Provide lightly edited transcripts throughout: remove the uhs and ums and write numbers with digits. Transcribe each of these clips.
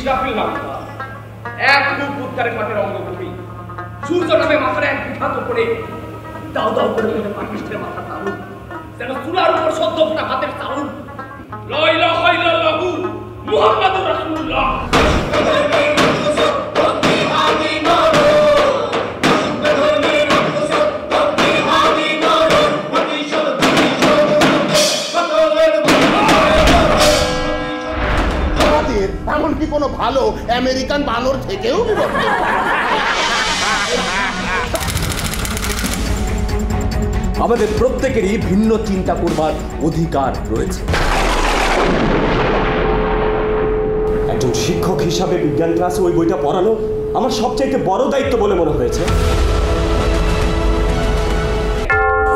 ইসরাফিল নামে এক খুব উদ্ধারের মাঠের অঙ্গভূমি সূর্য নামে মাথার এক বিঘাত উপরে দাও দাও করে মনে পাকিস্তানের মাথা তালু যেন চুলার উপর সদ্য ফোটা হাতের চাউল লা ইলাহা ইল্লাল্লাহু মুহাম্মাদুর রাসূলুল্লাহ। এমনকি কোনো ভালো আমেরিকান বানর থেকেও আমাদের প্রত্যেকেরই ভিন্ন চিন্তা করবার অধিকার রয়েছে। একজন শিক্ষক হিসাবে বিজ্ঞান ক্লাসে ওই বইটা পড়ানো আমার সবচাইতে বড় দায়িত্ব বলে মনে হয়েছে।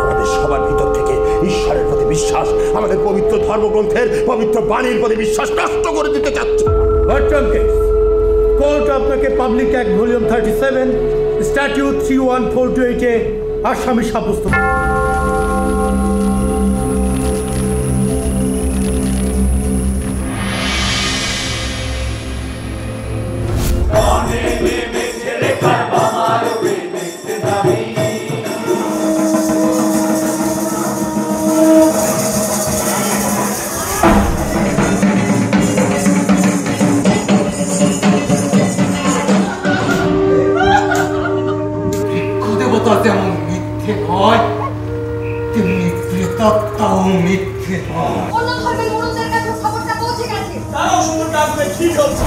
আমাদের সবার ভিতর থেকে ঈশ্বরের প্রতি বিশ্বাস, আমাদের পবিত্র ধর্মগ্রন্থের পবিত্র বাণীর প্রতি বিশ্বাস নষ্ট করে দিতে চাচ্ছে। কোর্ট আপনাকে পাবলিক অ্যাক্ট ভলিউম 37 স্ট্যাটিউট 31428 আসামি সাব্যস্ত। যেমন মিথ্যে নয় তেমনি প্রেতাত্মাও মিথ্যে নয়। অন্য ধর্মের মানুষদের কাছে খবরটা পৌঁছে গেছে। তারাও শুধু ডাকবে ঠিক হচ্ছে।